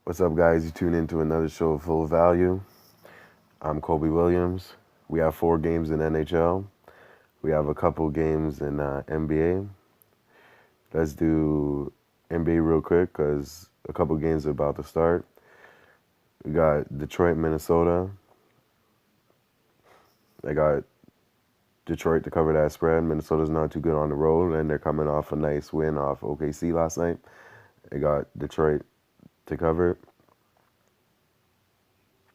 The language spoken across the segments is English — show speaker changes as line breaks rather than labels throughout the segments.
What's up, guys? You tune into another show of Full Value. I'm Kobe Williams. We have 4 games in NHL. We have a couple games in NBA. Let's do NBA real quick because a couple games are about to start. We got Detroit, Minnesota. I got Detroit to cover that spread. Minnesota's not too good on the road, and they're coming off a nice win off OKC last night. I got Detroit to cover,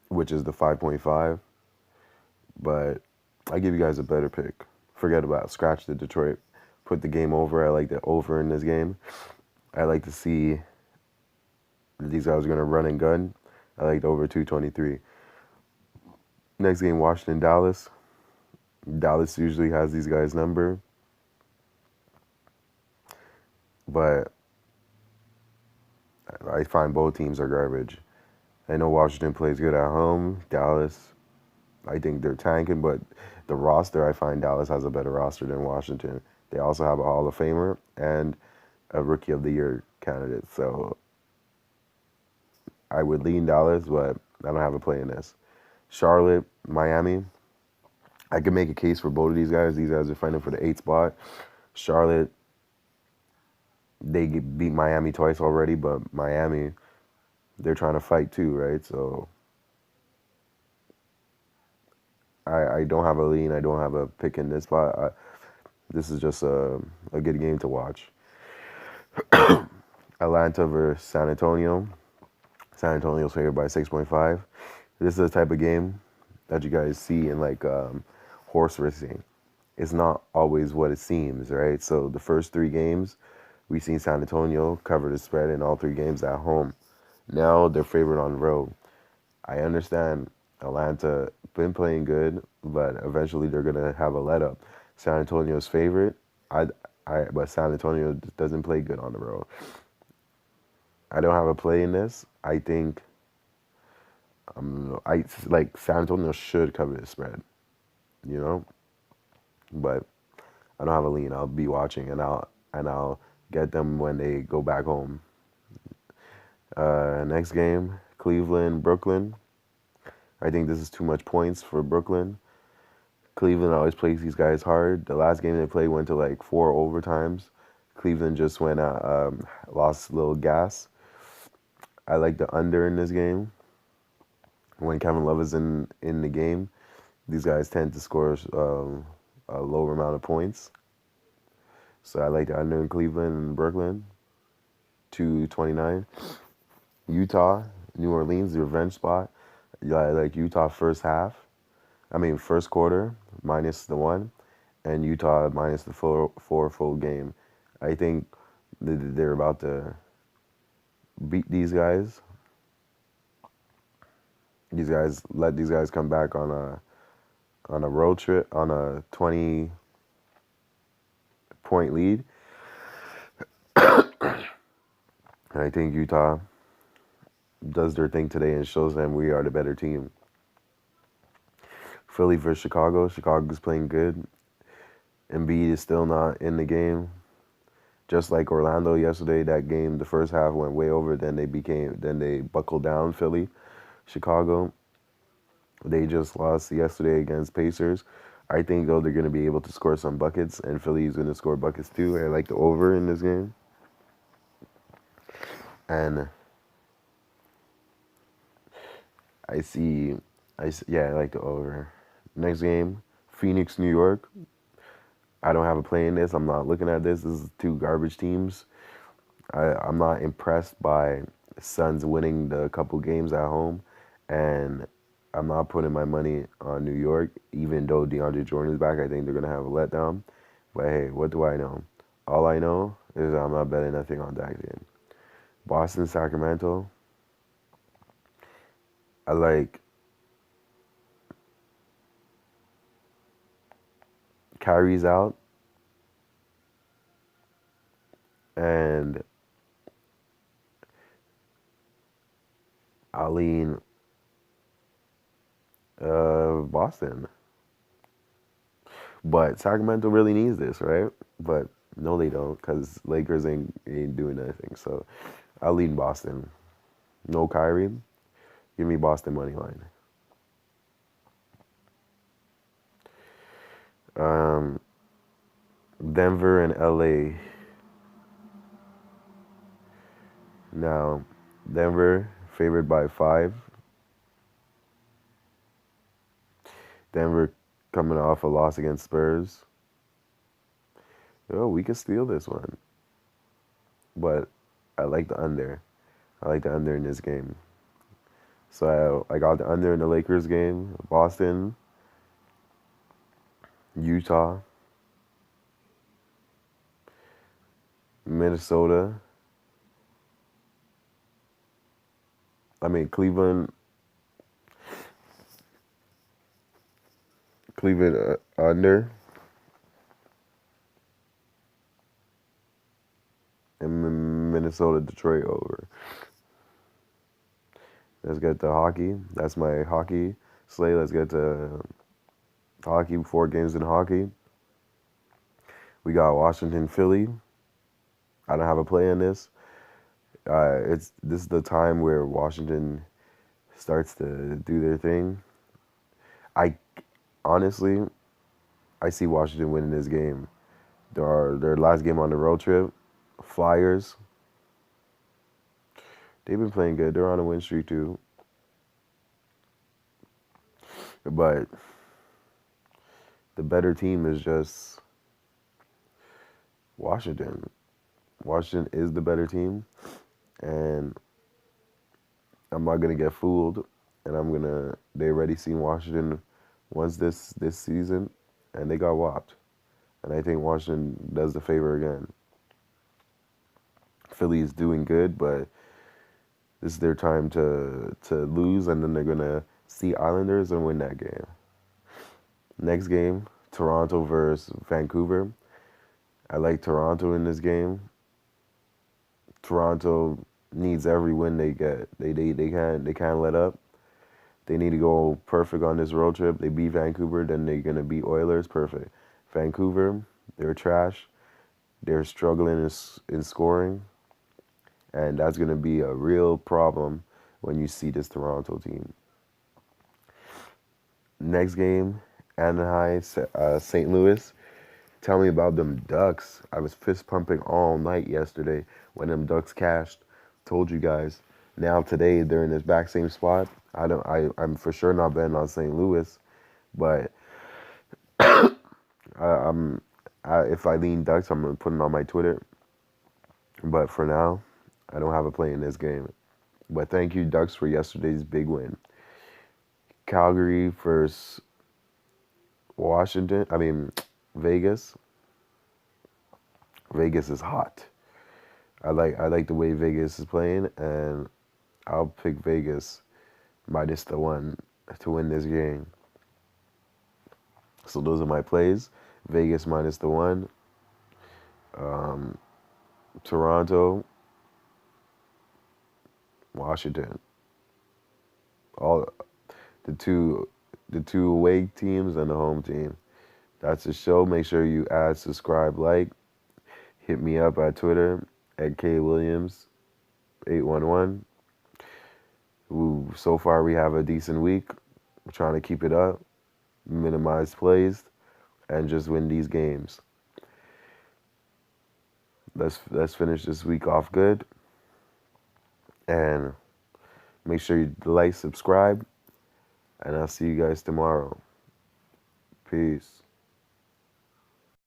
which is the 5.5. But I give you guys a better pick. Forget about scratch the Detroit. Put the game over. I like the over in this game. I like to see these guys are going to run and gun. I like the over 223. Next game, Washington, Dallas. Dallas usually has these guys' number. But I find both teams are garbage. I know Washington plays good at home. Dallas, I think they're tanking, but the roster, I find Dallas has a better roster than Washington. They also have a Hall of Famer and a Rookie of the Year candidate. So I would lean Dallas, but I don't have a play in this. Charlotte, Miami. I can make a case for both of these guys. These guys are fighting for the 8th spot. Charlotte, they beat Miami twice already, but Miami, they're trying to fight too, right? So I don't have a lean. I don't have a pick in this spot. This is just a good game to watch. Atlanta versus San Antonio. San Antonio's favored by 6.5. This is the type of game that you guys see in like horse racing. It's not always what it seems, right? So the first 3 games, we've seen San Antonio cover the spread in all 3 games at home. Now they're favored on the road. I understand Atlanta been playing good, but eventually they're gonna have a let up. San Antonio's favorite. But San Antonio doesn't play good on the road. I don't have a play in this. I think I like San Antonio should cover the spread, you know, but I don't have a lean. I'll be watching and I'll get them when they go back home. Next game, Cleveland, Brooklyn. I think this is too much points for Brooklyn. Cleveland always plays these guys hard. The last game they played went to like 4 overtimes. Cleveland just went out, lost a little gas. I like the under in this game. When Kevin Love is in the game, these guys tend to score a lower amount of points. So I like the under in Cleveland and Brooklyn. 229. Utah, New Orleans, the revenge spot. Yeah, I like Utah first quarter, minus the 1, and Utah minus the 4 full game. I think they're about to beat these guys. Let these guys come back on a road trip on a 20-point lead. And I think Utah does their thing today and shows them we are the better team. Philly versus Chicago. Chicago's playing good. Embiid is still not in the game. Just like Orlando yesterday, that game, the first half went way over. Then they buckled down. Philly, Chicago. They just lost yesterday against Pacers. I think though they're going to be able to score some buckets, and Philly's going to score buckets too. I like the over in this game. And I like the over. Next game, Phoenix, New York. I don't have a play in this. I'm not looking at this. This is 2 garbage teams. I'm not impressed by Suns winning the couple games at home, and I'm not putting my money on New York. Even though DeAndre Jordan is back, I think they're gonna have a letdown. But hey, what do I know? All I know is I'm not betting nothing on that game. Boston, Sacramento. I like Kyrie's out, and I'll lean Boston. But Sacramento really needs this, right? But no, they don't, because Lakers ain't doing anything. So I'll lean Boston. No Kyrie. Give me Boston money line. Um, Denver and LA. Now, Denver favored by 5. Denver coming off a loss against Spurs. Oh, we could steal this one. But I like the under. I like the under in this game. So I got the under in the Lakers game. Boston, Utah, Minnesota. I mean Cleveland under, and Minnesota Detroit over. Let's get to hockey. That's my hockey slate. Let's get to hockey. 4 games in hockey. We got Washington, Philly. I don't have a play on this. This is the time where Washington starts to do their thing. I honestly, I see Washington winning this game. Their last game on the road trip, Flyers. They've been playing good. They're on a win streak too. But the better team is just Washington. Washington is the better team, and I'm not gonna get fooled. And they already seen Washington once this season, and they got whopped. And I think Washington does the favor again. Philly is doing good, but this is their time to lose, and then they're gonna see Islanders and win that game. Next game, Toronto versus Vancouver. I like Toronto in this game. Toronto needs every win they get. They can't let up. They need to go perfect on this road trip. They beat Vancouver, then they're gonna beat Oilers. Perfect. Vancouver, they're trash. They're struggling in scoring, and that's gonna be a real problem when you see this Toronto team. Next game, Anaheim, St. Louis. Tell me about them Ducks. I was fist pumping all night yesterday when them Ducks cashed. Told you guys. Now today they're in this back same spot. I'm for sure not betting on St. Louis, but I'm if I lean Ducks, I'm gonna put it on my Twitter. But for now, I don't have a play in this game. But thank you Ducks for yesterday's big win. Calgary versus Washington. I mean Vegas. Vegas is hot. I like the way Vegas is playing, and I'll pick Vegas minus the 1 to win this game. So those are my plays. Vegas minus the 1. Um, Toronto, Washington. All the two away teams and the home team. That's the show. Make sure you add, subscribe, like. Hit me up at Twitter at kwilliams811. Ooh, so far we have a decent week. We're trying to keep it up, minimize plays, and just win these games. Let's finish this week off good, and make sure you like, subscribe, and I'll see you guys tomorrow. Peace.